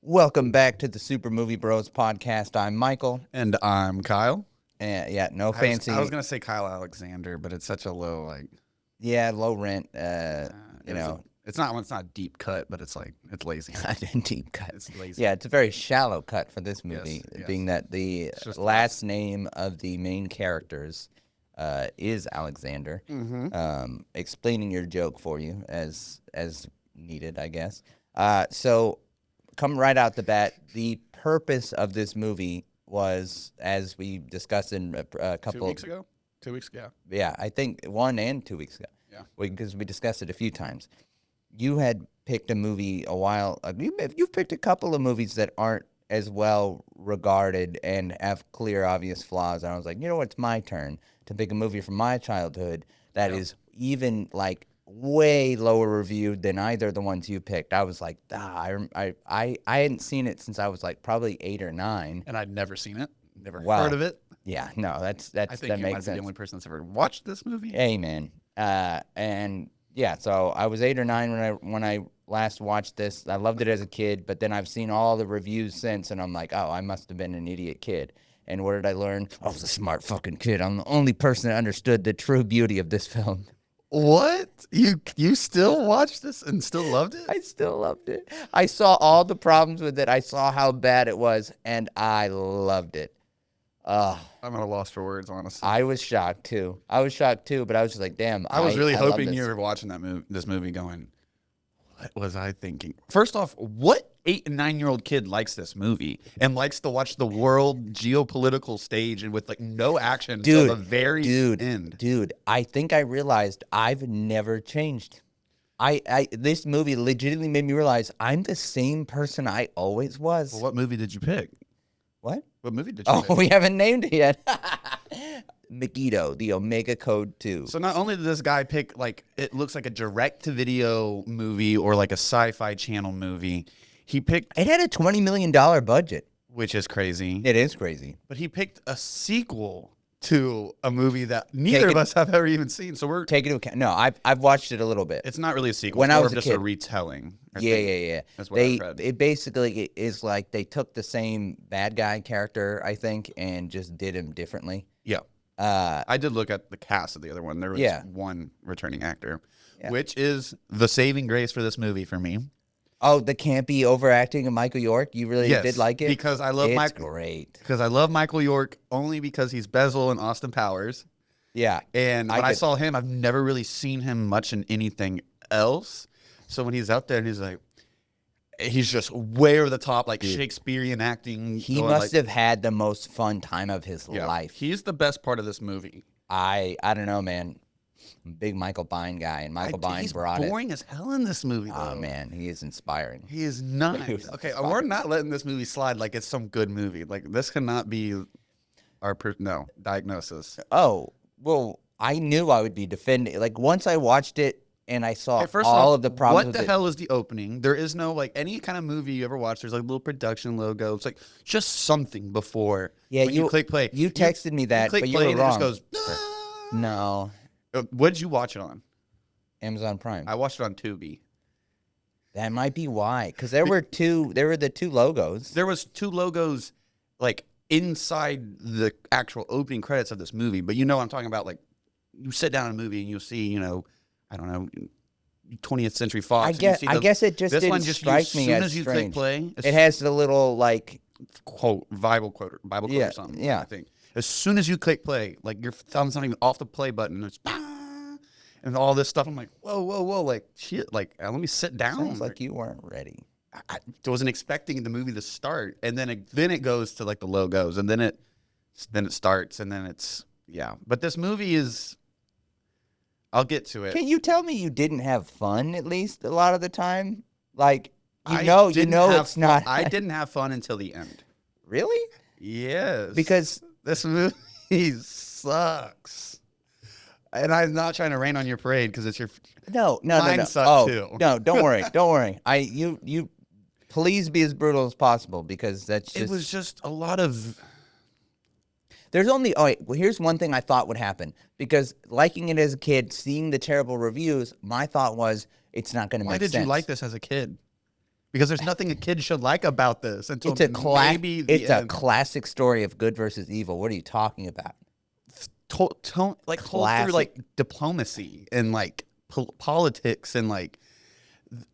Welcome back to the Super Movie Bros podcast. I'm Michael. And I'm Kyle. And yeah, no I was, fancy. I was gonna say Kyle Alexander, but it's such a low Yeah, low rent. It's not. It's not deep cut, but it's lazy. Deep cut. It's lazy. Yeah, it's a very shallow cut for this movie, Yes. being that the just last name of the main characters is Alexander. Explaining your joke for you as needed, I guess. So, come right out the bat, the purpose of this movie was, as we discussed in a couple 2 weeks ago. 2 weeks ago. Yeah, I think 1 and 2 weeks ago. Yeah. Because we discussed it a few times. You had picked a movie a while. You've picked a couple of movies that aren't as well regarded and have clear, obvious flaws. And I was like, you know what? It's my turn to pick a movie from my childhood that is even like way lower reviewed than either of the ones you picked. I was like, I hadn't seen it since I was like probably 8 or 9. And I'd never seen it. Never Wow. heard of it. Yeah, no, I think that you might makes be sense. the only person that's ever watched this movie. Amen. And yeah, so I was 8 or 9 when I last watched this. I loved it as a kid, but then I've seen all the reviews since, and I'm like, oh, I must have been an idiot kid. And what did I learn? I was a smart fucking kid. I'm the only person that understood the true beauty of this film. What? You still watched this and still loved it? I still loved it. I saw all the problems with it. I saw how bad it was, and I loved it. I'm at a loss for words, honestly. I was shocked too. But I was just like, damn. I was really love hoping this. you were watching this movie going, what was I thinking? First off, what 8 and 9-year-old kid likes this movie and likes to watch the world geopolitical stage and with like no action until the very end? Dude, I think I realized I've never changed. This movie legitimately made me realize I'm the same person I always was. Well, what movie did you pick? What? What movie did you pick? Oh, we haven't named it yet. Megiddo, the Omega Code 2. So not only did this guy pick like it looks like a direct-to-video movie or like a sci-fi channel movie, he picked, It had a $20 million budget. which is crazy, It is crazy. but he picked a sequel to a movie that neither of us have ever even seen. So we're Take into account. No, I've watched it a little bit. it's not really a sequel. When It's I more was of a just a kid. retelling. I Yeah, think. yeah. That's what I read. It basically is like they took the same bad guy character, I think, and just did him differently. Yeah. I did look at the cast of the other one. There was one returning actor, which is the saving grace for this movie for me. Oh, the campy overacting of Michael York. You really did like it? Because I love Michael. Great. Because I love Michael York only because he's Bezel and Austin Powers. Yeah. And when I saw him, I've never really seen him much in anything else. So when he's out there and he's like, he's just way over the top, like Shakespearean acting. He must have had the most fun time of his life. He's the best part of this movie. I don't know, man. I'm a big Michael Biehn guy, and Michael Biehn brought it. He's boring as hell in this movie, though. Oh, man. He is inspiring. He is nice. Okay, we're not letting this movie slide like it's some good movie. Like, this cannot be our diagnosis. Oh, well, I knew I would be defending. Like, once I watched it and I saw First all off, of the problems what with the hell is the opening? There is no, like, any kind of movie you ever watch. There's, like, a little production logo. It's, like, just something before when you click play. You texted me that, but you were and wrong. it just goes, No. What did you watch it on? Amazon Prime. I watched it on Tubi. That might be why, because there were the two logos. There was 2 logos, like, inside the actual opening credits of this movie. But you know what I'm talking about. Like, you sit down in a movie and you'll see, I don't know, 20th Century Fox. I guess it just didn't strike me as as you strange. click play, It has the little, like... Bible quote or something. Yeah. I think. As soon as you click play, like, your thumb's not even off the play button. It's and all this stuff. I'm like, whoa, like, shit. Like, let me sit down. Sounds like you weren't ready. I wasn't expecting the movie to start, and then it goes to like the logos, and then it starts, and then it's But this movie is. I'll get to it. Can you tell me you didn't have fun at least a lot of the time? Like I know didn't have it's not. I didn't have fun until the end. Really? Yes. Because this movie sucks. And I'm not trying to rain on your parade because it's your. no. Mine sucked too. No, don't worry. You please be as brutal as possible because that's just. It was just a lot of. There's only. Oh, wait, well, here's one thing I thought would happen because liking it as a kid, seeing the terrible reviews, my thought was it's not going to make sense. Why did you like this as a kid? because there's nothing a kid should like about this until maybe the it's a end. classic story of good versus evil. What are you talking about? Told through like diplomacy and like politics and like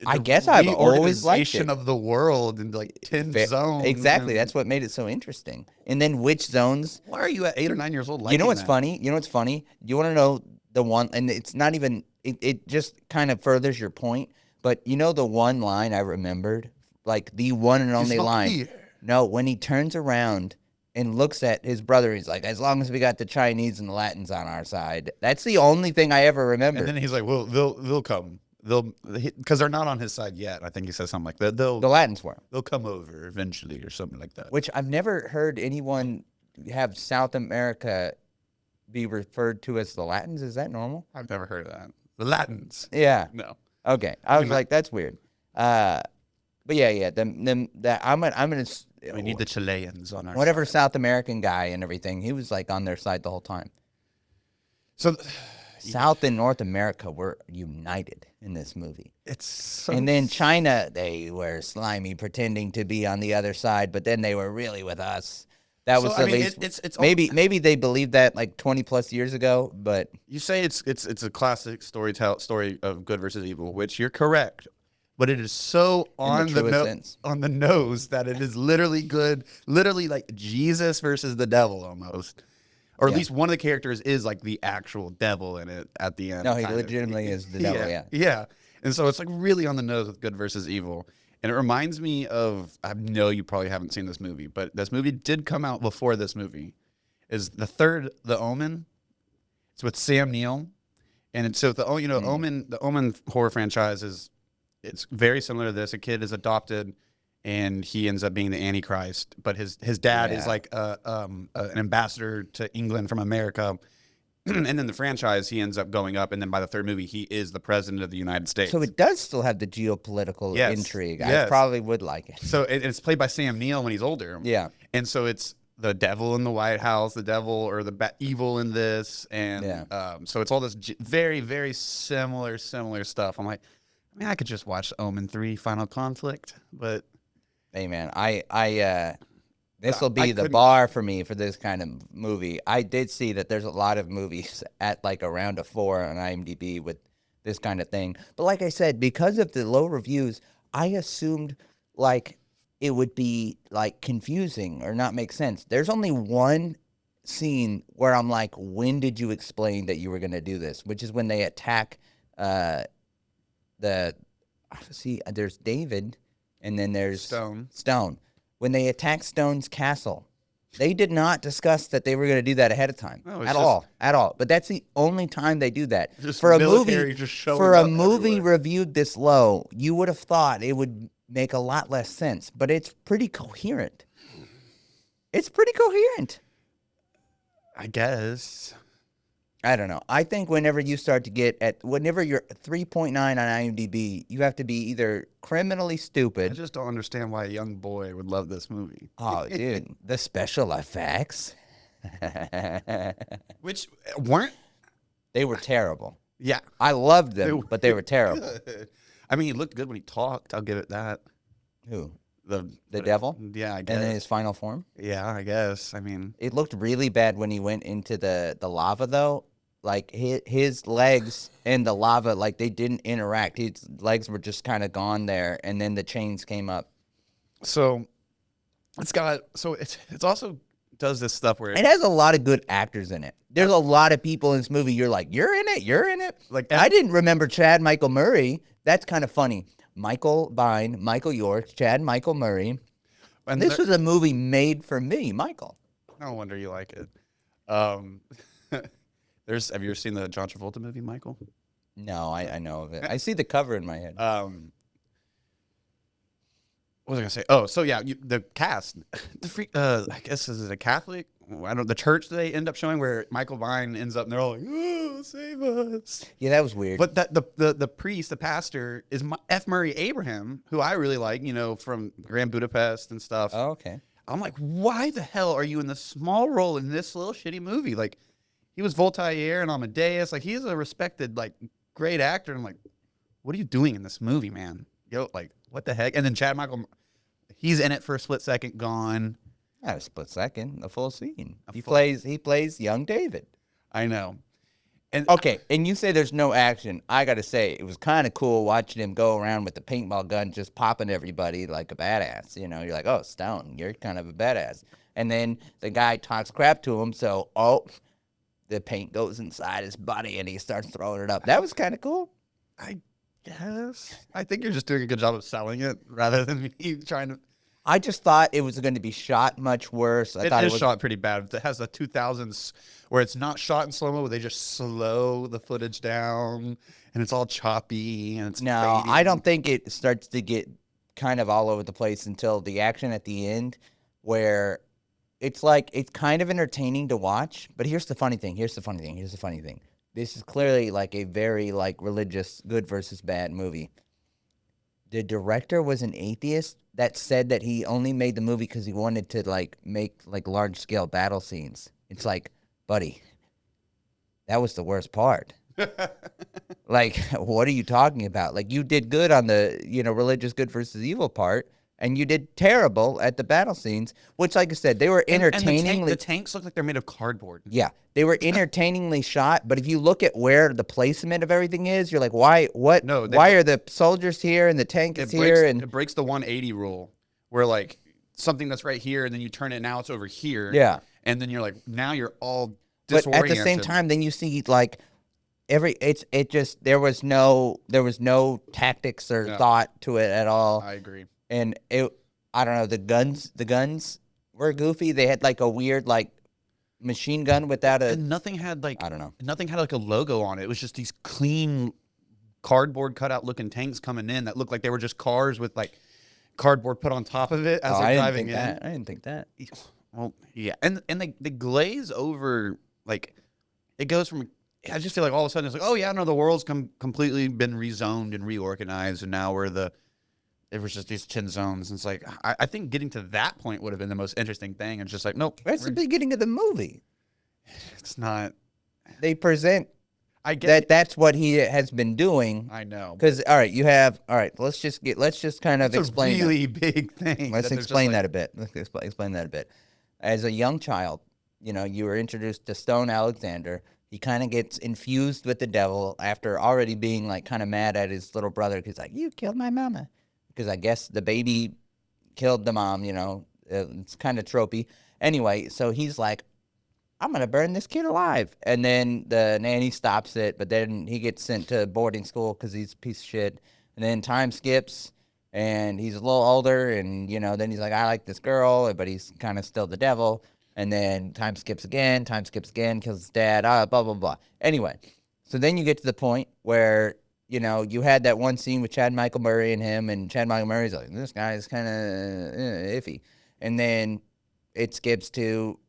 I the guess I've always liked reorganization it. of the world and like 10 zones. Exactly. And That's what made it so interesting. And then which zones? why are you at 8 or 9 years old liking You know what's that? funny? You know what's funny? You want to know the one, and it's not even. It just kind of furthers your point. But you know the one line I remembered, like the one and only not line. here. No, when he turns around and looks at his brother, he's like, "As long as we got the Chinese and the Latins on our side." That's the only thing I ever remember. And then he's like, "Well, they'll come. Because they're not on his side yet." I think he says something like that. The Latins were. They'll come over eventually or something like that. Which I've never heard anyone have South America be referred to as the Latins. Is that normal? I've never heard of that. The Latins. Yeah. No. Okay. I was like, that's weird. But yeah. I'm gonna. We need the Chileans on our Whatever side. South American guy and everything, he was like on their side the whole time. So South and North America were united in this movie. it's so And then China, they were slimy, pretending to be on the other side, but then they were really with us. That was So, I the mean, least. it's maybe they believed that like 20 plus years ago, but you say it's a classic story of good versus evil, which you're correct. But it is so on the truest sense. on the nose that it is literally good, literally like Jesus versus the devil almost. Or at least one of the characters is like the actual devil in it at the end. no, he kind of. legitimately is the devil. Yeah. Yeah. And so it's like really on the nose with good versus evil. And it reminds me of, I know you probably haven't seen this movie, but this movie did come out before this movie. Is the third, The Omen. It's with Sam Neill. And it's so Omen, the Omen horror franchise it's very similar to this. A kid is adopted and he ends up being the Antichrist, but his dad is like an ambassador to England from America. And then the franchise, he ends up going up, and then by the third movie, he is the president of the United States. So it does still have the geopolitical intrigue. I Yes. probably would like it. So it's played by Sam Neill when he's older. Yeah. And so it's the devil in the White House, the devil or the evil in this, and so it's all this very, very similar stuff. I'm like, I mean, I could just watch Omen 3 Final Conflict, but Hey man, this will be I the couldn't- bar for me for this kind of movie. I did see that there's a lot of movies at like around a 4 on IMDb with this kind of thing. But like I said, because of the low reviews, I assumed like it would be like confusing or not make sense. There's only one scene where I'm like, when did you explain that you were going to do this? Which is when they attack there's David and then there's Stone. When they attack Stone's castle, they did not discuss that they were going to do that ahead of time at all. But that's the only time they do that. Just For a military movie, just showing for a up movie everywhere. reviewed this low, you would have thought it would make a lot less sense. But it's pretty coherent. It's pretty coherent. I guess. I don't know. I think whenever you're 3.9 on IMDb, you have to be either criminally I stupid. just don't understand why a young boy would love this movie. Oh, dude, the special effects. Which weren't. They were terrible. Yeah. I loved them, but they were terrible. I mean, he looked good when he talked. I'll give it that. Who? The devil? Yeah, I And guess. in his final form? Yeah, I guess. I mean, It looked really bad when he went into the lava, though. Like, his legs and the lava, like, they didn't interact. His legs were just kind of gone there, and then the chains came up. so it's also does this stuff where It has a lot of good actors in it. There's a lot of people in this movie. You're like, you're in it. Like, I didn't remember Chad Michael Murray. That's kind of funny. Michael Bine, Michael York, Chad Michael Murray. and This was a movie made for me, Michael. no wonder you like it. Have you ever seen the John Travolta movie, Michael? No, I know of it. I see the cover in my head. What was I gonna say? Oh, so yeah, the cast, I guess is it a Catholic? I don't. The church they end up showing where Michael Vine ends up, and they're all like, "Oh, save us!" Yeah, that was weird. But that the priest, the pastor, is F. Murray Abraham, who I really like, from Grand Budapest and stuff. Oh, okay. I'm like, why the hell are you in this small role in this little shitty movie? Like, he was Voltaire and Amadeus. Like, he's a respected, like, great actor. And I'm like, what are you doing in this movie, man? Like, what the heck? And then Chad Michael, he's in it for a split second, gone. Not a split second, a full scene. A He full- plays young David. I know. And Okay, and you say there's no action. I gotta say, it was kind of cool watching him go around with the paintball gun, just popping everybody like a badass. You know, you're like, oh, Stone, you're kind of a badass. And then the guy talks crap to him, so the paint goes inside his body and he starts throwing it up. That was kind of cool. I guess I think you're just doing a good job of selling it rather than me trying to. I just thought it was going to be shot much worse. I It thought is it was shot pretty bad. It has the 2000s where it's not shot in slow mo, where they just slow the footage down and it's all choppy and it's No, fading. I don't think it starts to get kind of all over the place until the action at the end, where it's like it's kind of entertaining to watch. But here's the funny thing. This is clearly like a very like religious good versus bad movie. The director was an atheist that said that he only made the movie because he wanted to like make like large scale battle scenes. It's like, buddy, that was the worst part. Like, what are you talking about? Like, you did good on the, religious good versus evil part, and you did terrible at the battle scenes, which, like I said, they were And entertainingly. the tanks look like they're made of cardboard. Yeah, they were entertainingly shot, but if you look at where the placement of everything is, you're like, why? What? No, Why are the soldiers here and the tank is here? And it breaks the 180 rule where like something that's right here and then you turn it, now it's over here. yeah, And then you're like, now you're all but disoriented. at the same time, then you see like there was no tactics or Yeah. thought to it at all. I agree. And I don't know, the guns were goofy. They had like a weird like machine gun without a, And nothing had like I don't know. nothing had like a logo on it. It was just these clean cardboard cutout looking tanks coming in that looked like they were just cars with like cardboard put on top of it as Oh, they're I didn't driving think in. that. I didn't think that. Well, yeah, and they glaze over like it goes from. I just feel like all of a sudden it's like, oh yeah, no, the world's completely been rezoned and reorganized, and now it was just these 10 zones. And it's like I think getting to that point would have been the most interesting thing. And it's just like, nope, That's the beginning of the movie. it's not. They present I get that that's what he has been doing. I know. Because all right, let's just kind of It's explain a really big thing. Let's that they're just explain like- that a bit. Let's explain that a bit. As a young child, you were introduced to Stone Alexander. He kind of gets infused with the devil after already being like kind of mad at his little brother because like, you killed my mama. Because I guess the baby killed the mom. It's kind of tropey. Anyway, so he's like, I'm gonna burn this kid alive, and then the nanny stops it, but then he gets sent to boarding school because he's a piece of shit. And then time skips, and he's a little older, and then he's like, I like this girl, but he's kind of still the devil. And then time skips again, kills his dad, blah blah blah. Anyway, so then you get to the point where you had that one scene with Chad Michael Murray and him, and Chad Michael Murray's like, this guy is kind of iffy, and then it skips to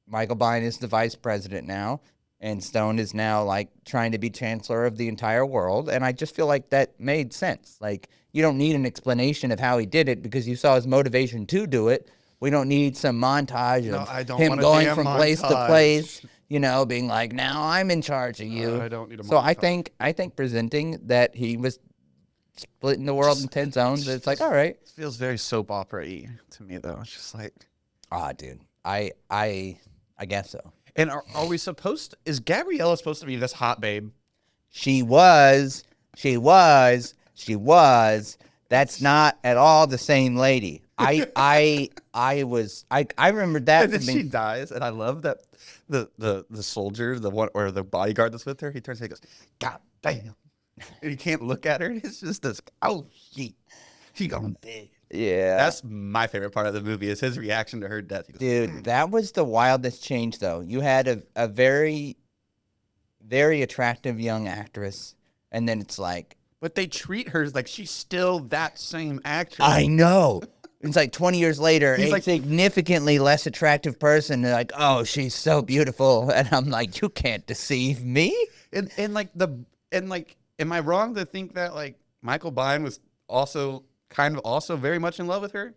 Michael Biehn is the vice president now, and Stone is now like trying to be chancellor of the entire world. And I just feel like that made sense. Like, you don't need an explanation of how he did it because you saw his motivation to do it. We don't need some montage No, of I don't him want a going damn from place to montage. place, being like, now I'm in charge of you. I don't need a So I montage. think presenting that he was splitting the world in 10 zones, it's like, all right. It feels very soap opera-y to me, though. It's just like, Dude, I guess so. and are we supposed? Is Gabriella supposed to be this hot babe? She was. That's not at all the same lady. I remembered that And then from she being, dies, and I love that the soldier, the one or the bodyguard that's with her, he turns and he goes, God damn, and he can't look at her, and it's just this. Oh, she gone dead. yeah. That's my favorite part of the movie is his reaction to her death. He goes, Dude, that was the wildest change, though. You had a very, very attractive young actress, and then it's like, but they treat her like she's still that same actress. I know. It's like 20 years later, He's a like- significantly less attractive person. They're like, oh, she's so beautiful. And I'm like, you can't deceive me. and am I wrong to think that like Michael Biehn was also very much in love with her?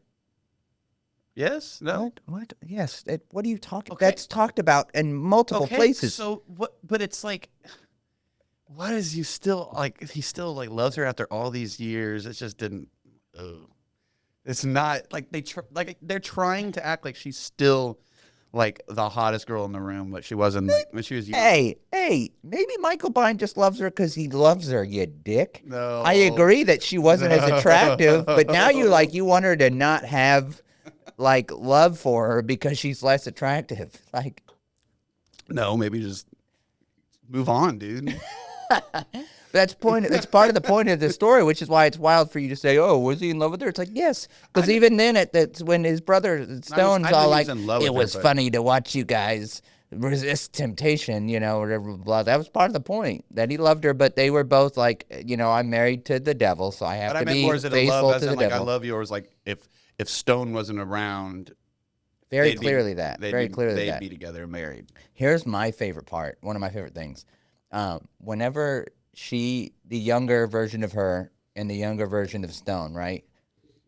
Yes? No? What? Yes. What are you talking? Okay. That's talked about in multiple places. So what? But it's like, what is you still like? He still like loves her after all these years. It just didn't. oh, it's not like they're trying to act like she's still like the hottest girl in the room, but she wasn't like when she was young. Hey, maybe Michael Biehn just loves her because he loves her, you dick. No, I agree that she wasn't as attractive, but now you want her to not have like love for her because she's less attractive. Like, no, maybe just move on, dude. that's part of the point of the story, which is why it's wild for you to say, "Oh, was he in love with her?" It's like, yes, because even then, that's when his brother Stone's I think all he like, was in love "It with her, was but- funny to watch you guys resist temptation," whatever. Blah. That was part of the point that he loved her, but they were both like, I'm married to the devil, so I have But I to meant be more is it a faithful love as to the in like I devil. love you, or is like if Stone wasn't around, Very they'd clearly be, that. they'd Very be, clearly they'd that. be together and married. Here's my favorite part. One of my favorite things. Whenever the younger version of her and the younger version of Stone, right?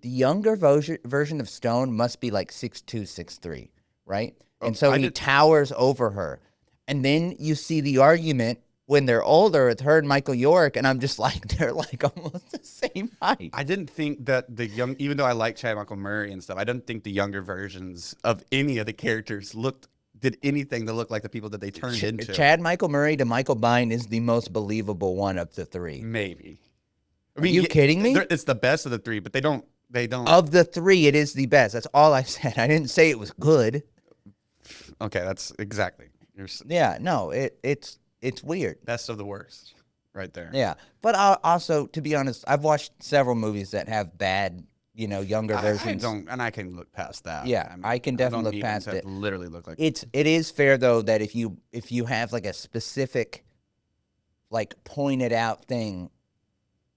The younger version of Stone must be like 6'2", 6'3", right? And so he towers over her. And then you see the argument when they're older with her and Michael York, and I'm just like, they're like almost the same height. I didn't think that even though I like Chad Michael Murray and stuff, I didn't think the younger versions of any of the characters did anything to look like the people that they turned into. Chad Michael Murray to Michael Biehn is the most believable one of the three. Maybe. Are you kidding me? It's the best of the three, but they don't. Of the three, it is the best. That's all I said. I didn't say it was good. Okay, that's exactly. Yeah, no, it's weird. Best of the worst, right there. Yeah, but also, to be honest, I've watched several movies that have bad, younger versions. I can look past that. Yeah, I can definitely look past it. Literally look like it is fair though that if you have like a specific, like pointed out thing,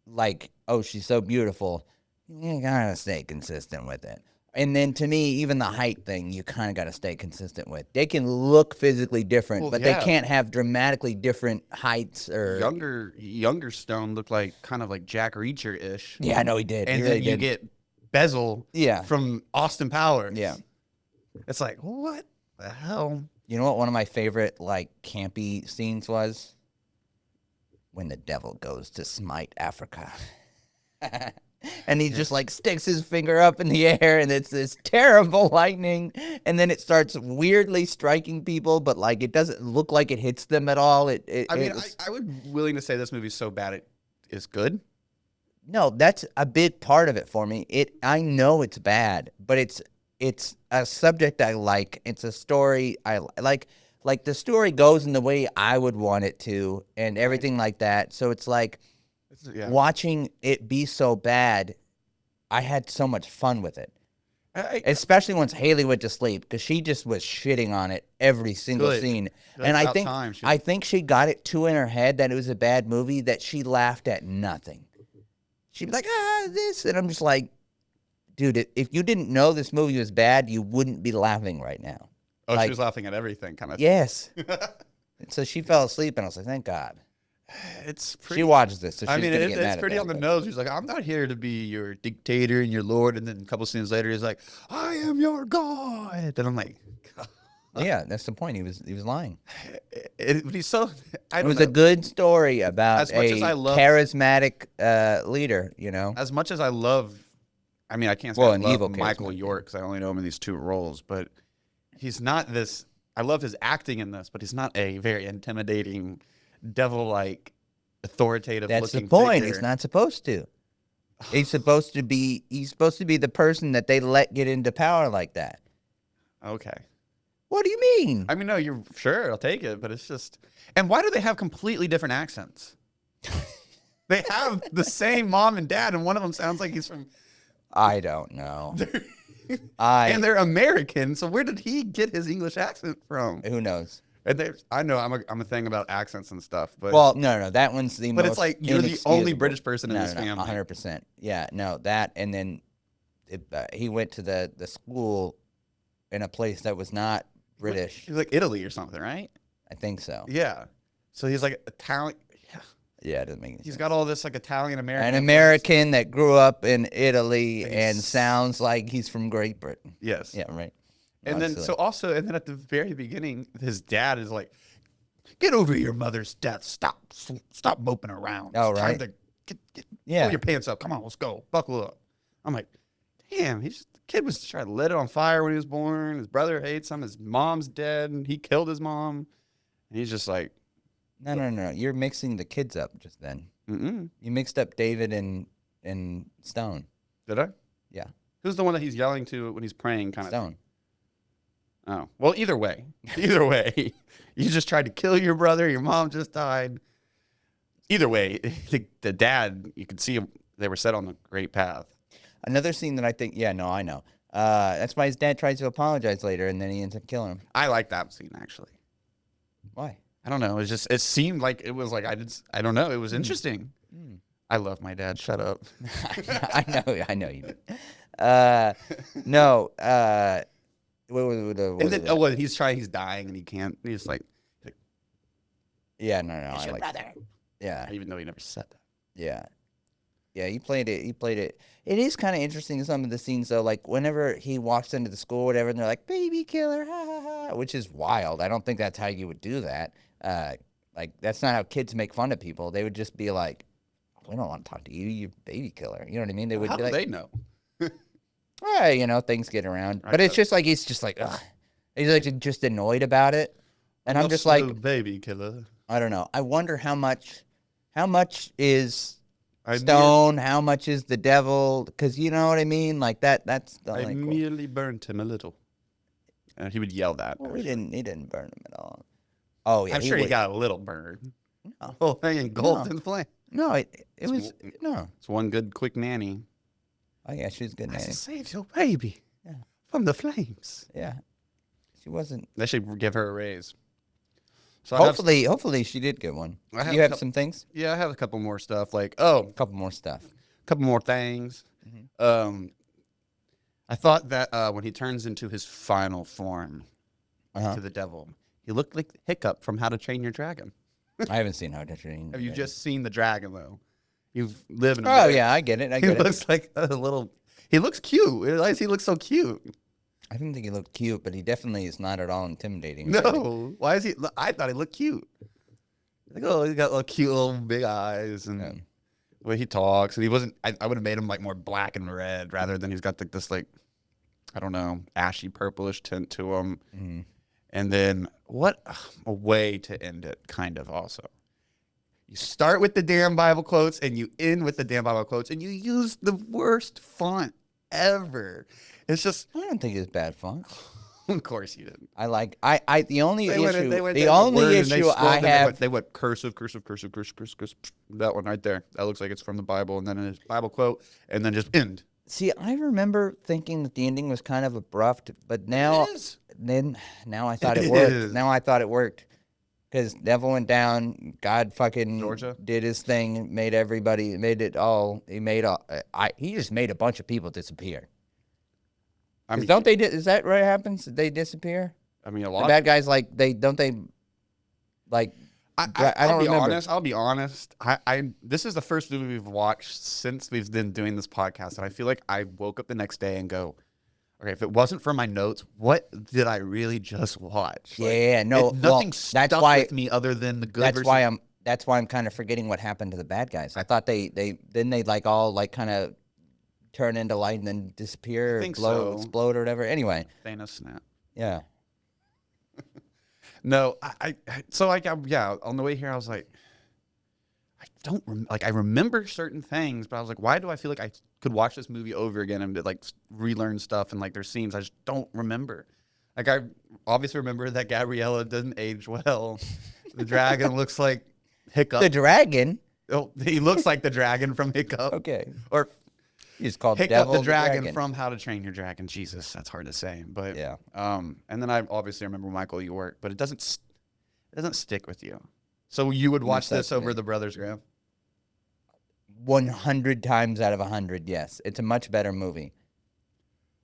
like, oh, she's so beautiful, you gotta stay consistent with it. And then to me, even the height thing, you kind of got to stay consistent with. They can look physically different, but they can't have dramatically different heights or younger Stone looked like kind of like Jack Reacher-ish. Yeah, I know he did. And he then really you did. get Bezel from Austin Powers. Yeah. It's like, what the hell? You know what one of my favorite like campy scenes was? When the devil goes to smite Africa. And he just like sticks his finger up in the air and it's this terrible lightning. And then it starts weirdly striking people, but like it doesn't look like it hits them at all. I would willing to say this movie's so bad it is good. No, that's a big part of it for me. I know it's bad, but it's a subject I like. It's a story I like. Like the story goes in the way I would want it to and everything like that. So it's like watching it be so bad, I had so much fun with it. Especially once Haley went to sleep because she just was shitting on it every single scene. And I think she got it too in her head that it was a bad movie that she laughed at nothing. She'd be like, this. And I'm just like, dude, if you didn't know this movie was bad, you wouldn't be laughing right now. Oh, she was laughing at everything kind of thing. Yes. So she fell asleep and I was like, thank God. It's pretty, she watches this, so she's it's pretty on the nose. He's like, I'm not here to be your dictator and your lord. And then a couple scenes later, he's like, I am your God. And I'm like, God. Yeah, that's the point. He was lying. It was a good story about a charismatic leader. As much as I love, I mean, I can't say I love Michael York because I only know him in these two roles, but he's not this. I love his acting in this, but he's not a very intimidating, devil-like, authoritative. That's looking the point. figure. He's not supposed to. He's supposed to be the person that they let get into power like that. Okay. What do you mean? I mean, no, you're sure. I'll take it, but it's just. And why do they have completely different accents? They have the same mom and dad, and one of them sounds like he's from. I don't know. And they're American, so where did he get his English accent from? Who knows? And I know I'm a thing about accents and stuff, but no, that one's the. But it's like you're the only British person in this family. 100%. Yeah, no, that, and then he went to the school in a place that was not British. He's like Italy or something, right? I think so. Yeah. So he's like Italian. Yeah, it doesn't make any sense. He's got all this like Italian American. An American that grew up in Italy and sounds like he's from Great Britain. Yes. Yeah, right. And then and then at the very beginning, his dad is like, "Get over your mother's death. Stop moping around. Oh, it's right. time to pull your pants up. Come on, let's go. Buckle up." I'm like, damn, the kid was trying to lit it on fire when he was born. His brother hates him. His mom's dead, and he killed his mom. And he's just like, No. You're mixing the kids up just then. mm-mm. You mixed up David and Stone. Did I? Yeah, Who's the one that he's yelling to when he's praying? Kind of. Stone. Oh, well, either way, you just tried to kill your brother. Your mom just died. Either way, the dad, you could see they were set on the great path. Another scene that I think, yeah, no, I know. That's why his dad tries to apologize later, and then he ends up killing him. I like that scene actually. Why? I don't know. It seemed like it was like I don't know. It was interesting. Mm. I love my dad. Shut up. I know you did. No. And then, well, he's dying, and he can't. He's like, yeah, no, it's I your like. brother. Yeah, Even though he never said that. yeah. Yeah, he played it. It is kind of interesting in some of the scenes, though. Like, whenever he walks into the school or whatever, and they're like, baby killer, ha, ha, ha, which is wild. I don't think that's how you would do that. Like, that's not how kids make fun of people. They would just be like, we don't want to talk to you, you baby killer. You know what I mean? They would How be do like, they know? things get around. But it's just like, he's just like, ugh. He's like just annoyed about it. And I'm just like, baby killer. I don't know. I wonder how much is Stone, how much is the devil? Because you know what I mean? Like that's the I merely burnt him a little. And he would yell that. Well, he didn't burn him at all. Oh yeah, I'm sure he got a little burn. No. Whole thing engulfed in flame. No, it was no. It's one good quick nanny. Oh yeah, she's good. I Nanny. saved your baby from the flames. Yeah, she wasn't. They should give her a raise. So Hopefully she did get one. You have some things? Yeah, I have a couple more stuff. Like, A couple more stuff. couple more things. Mm-hmm. I thought that when he turns into his final form Uh-huh. to the devil, he looked like Hiccup from How to Train Your Dragon. I haven't seen How to Train. Have you just seen the dragon though? You've lived in. Oh yeah, I get it. He looks like a little. He looks cute. He looks so cute. I didn't think he looked cute, but he definitely is not at all intimidating. No, why is he? I thought he looked cute. Like, oh, he's got little cute little big eyes, and the way he talks, and he wasn't. I would have made him like more black and red rather than he's got this like, I don't know, ashy purplish tint to him. Mm-hmm. And then what a way to end it, kind of also. You start with the damn Bible quotes and you end with the damn Bible quotes, and you use the worst font ever. It's just, I don't think it's bad font. of course you didn't. The only issue I They have. went cursive. That one right there. That looks like it's from the Bible, and then his Bible quote, and then just end. See, I remember thinking that the ending was kind of abrupt, but now, now I thought it worked. Now I thought it worked because devil went down. God fucking Georgia did his thing, made it all. He just made a bunch of people disappear. I mean, don't they? Is that what happens? They disappear. I mean, a The lot. bad guys like they don't they like. I don't remember. I'll be honest. This is the first movie we've watched since we've been doing this podcast, and I feel like I woke up the next day and go, okay, if it wasn't for my notes, what did I really just watch? Nothing stuck with me other than the good. That's why I'm kind of forgetting what happened to the bad guys. I thought they like all like kind of turn into light and then disappear, or glow, explode or whatever. Anyway, Thanos snap. Yeah. No, on the way here, I was like, I remember certain things, but I was like, why do I feel like I could watch this movie over again and like relearn stuff and like there's scenes I just don't remember. Like I obviously remember that Gabriella doesn't age well. The dragon looks like Hiccup. The dragon? Oh, he looks like the dragon from Hiccup. Okay. Or he's called Hiccup Devil the dragon from How to Train Your Dragon. Jesus, that's hard to say. But yeah. And then I obviously remember Michael York, but it doesn't stick with you. So you would watch this over The Brothers Grimm? 100 times out of 100, yes. It's a much better movie.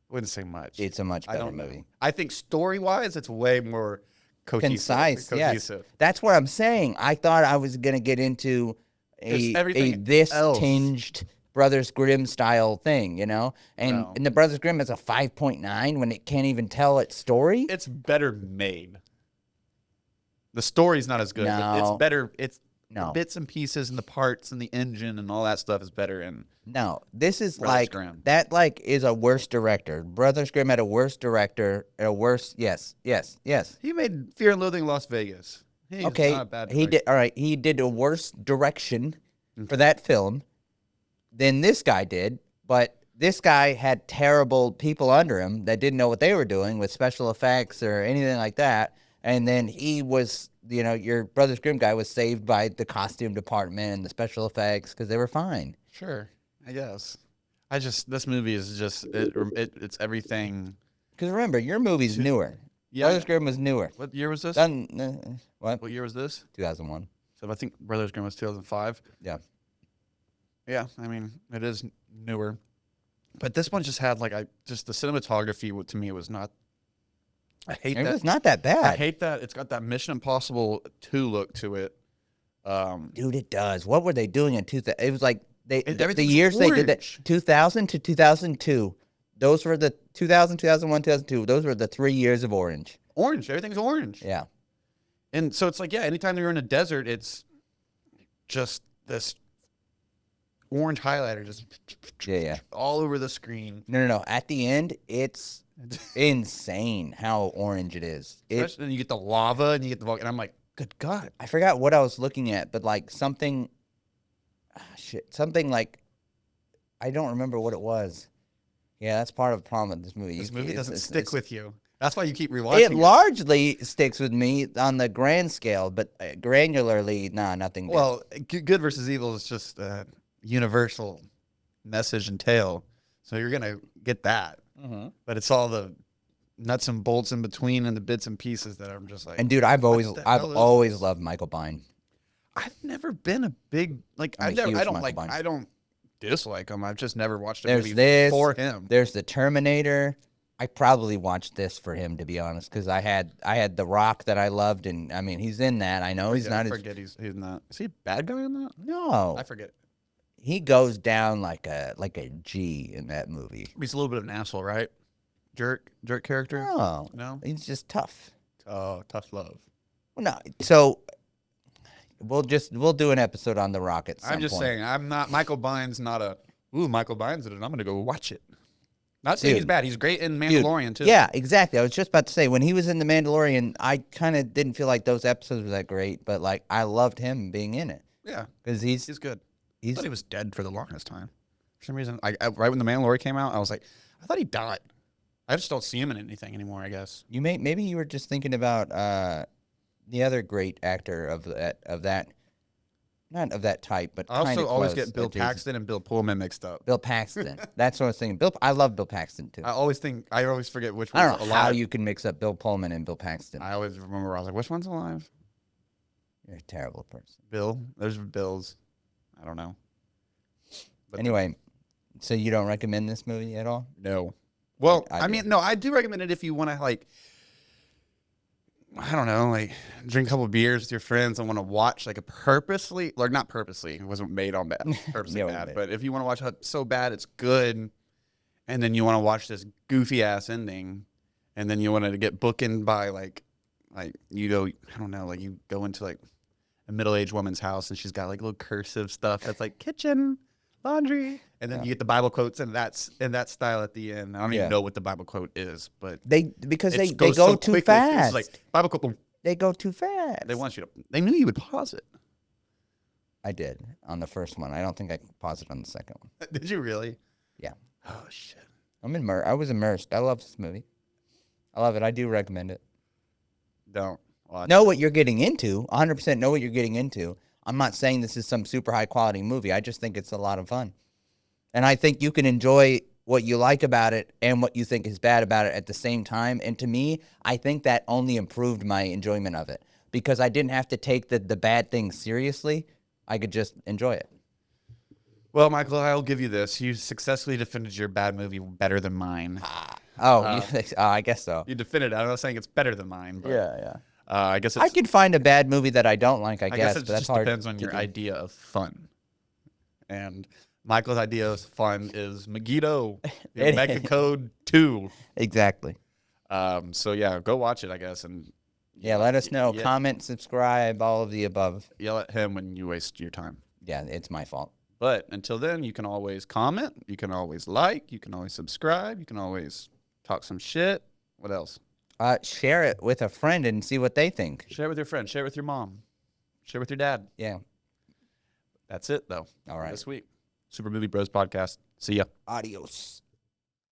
Wouldn't say much. It's a much better movie. I think story-wise, it's way more concise. Yes. That's what I'm saying. I thought I was going to get into tinged Brothers Grimm style thing, you know? And the Brothers Grimm is a 5.9 when it can't even tell its story. It's better made. The story's not as good. No. But it's better. The No. bits and pieces and the parts and the engine and all that stuff is better in No, this is Brothers like Grimm. that. Like is a worse director. Brothers Grimm had a worse director, a worse. Yes, yes, yes. He made Fear and Loathing in Las Vegas. He's Okay, not a bad he director. did. All right, he did a worse direction for that film than this guy did. But this guy had terrible people under him that didn't know what they were doing with special effects or anything like that. And then he was, your Brothers Grimm guy was saved by the costume department and the special effects because they were fine. Sure, I guess. This movie is just it's everything. Because remember, your movie's newer. Yeah. Brothers Grimm was newer. What year was this? What? What year was this? 2001. So I think Brothers Grimm was 2005. Yeah. Yeah, I mean it is newer, but this one just had just the cinematography to me was not. I hate It that. was not that I bad. hate that it's got that Mission Impossible 2 look to it. Dude, it does. What were they doing in 2000? It was like the everything's years they did that, orange. 2000 to 2002. Those were the 2000, 2001, 2002. Those were the 3 years of orange. Orange, everything's orange. Yeah. And so it's like, yeah, anytime you're in a desert, it's just this orange highlighter just Yeah. all over the screen. No. At the end, it's insane how orange it is. Especially, and you get the lava and you get the volcano. And I'm like, good God. I forgot what I was looking at, but like something like, I don't remember what it was. Yeah, that's part of the problem with this movie. This movie doesn't stick it's- with you. That's why you keep rewatching It largely sticks with me on the grand scale, but granularly, nothing. Did. Well, good versus evil is just a universal message and tale. So you're going to get that. But it's all the nuts and bolts in between and the bits and pieces that I'm just like. And dude, I've always hell is this? loved Michael Biehn. I've never been a big I'm a huge I don't Michael like Biehn. I don't dislike him. I've just never watched a There's movie this for him. There's the Terminator. I probably watched this for him, to be honest, because I had The Rock that I loved, and I mean he's in that. I know he's I not. forget he's not. Is he a bad guy in that? No, I forget. he goes down like a G in that movie. He's a little bit of an asshole, right? Jerk character. No, he's just tough. Oh, tough love. Well, no, so we'll do an episode on The Rock at some I'm just point. saying, I'm not. Michael Biehn's not a. Ooh, Michael Biehn's in it. I'm gonna go watch it. Not saying he's Dude. bad. He's great in Dude, Mandalorian too. Yeah, exactly. I was just about to say when he was in The Mandalorian, I kind of didn't feel like those episodes were that great, but like I loved him being in it Yeah, because he's good. I thought he was dead for the longest time. For some reason, right when The Mandalorian came out, I was like, I thought he died. I just don't see him in anything anymore, I guess. maybe you were just thinking about the other great actor of that not of that type, but I also kind of always close get Bill adjacent. Paxton and Bill Pullman mixed up. Bill Paxton. That's what I was thinking. I love Bill Paxton too. I always forget which I one's don't know how alive. you can mix up Bill Pullman and Bill Paxton. I always remember I was like, which one's alive? You're a terrible person. Bill. There's Bill's. I don't know. But Anyway, so you don't recommend this movie at all? no. Well, I I do. mean, no, I do recommend it if you want to like, I don't know, like drink a couple beers with your friends and want to watch like not purposely. It wasn't made on bad, purposely Yeah, bad. but- But if you want to watch it so bad it's good, and then you want to watch this goofy ass ending, and then you want to get bookend by like you go, I don't know, like you go into like a middle-aged woman's house and she's got like little cursive stuff that's like kitchen, laundry, and then you get the Bible quotes and that style at the end. I don't Yeah. even know what the Bible quote is, but Because they it goes go so too quickly. fast. It's like Bible quote. Boom. They go too fast. They want you to. They knew you would pause it. I did on the first one. I don't think I paused it on the second one. Did you really? Yeah. Oh shit. I was immersed. I love this movie. I love it. I do recommend it. Don't watch. Know what you're getting into. 100% know what you're getting into. I'm not saying this is some super high quality movie. I just think it's a lot of fun. And I think you can enjoy what you like about it and what you think is bad about it at the same time. And to me, I think that only improved my enjoyment of it because I didn't have to take the bad things seriously. I could just enjoy it. Well, Michael, I'll give you this. You successfully defended your bad movie better than mine. I guess so. You defended it. I'm not saying it's better than mine, but Yeah. I guess it's, I could find a bad movie that I don't like, I guess, it but that's just hard. depends on to your do. idea of fun. And Michael's idea of fun is Megiddo, It Mecha Code 2. Exactly. So yeah, go watch it, I guess, and Yeah, let us know. Yeah. Comment, subscribe, all of the above. Yell at him when you waste your time. Yeah, it's my fault. But until then, you can always comment. You can always like. You can always subscribe. You can always talk some shit. What else? Share it with a friend and see what they think. Share it with your friend. Share it with your mom. Share it with your dad. Yeah. That's it, though. All right. This week. Super Movie Bros Podcast. See ya. Adios.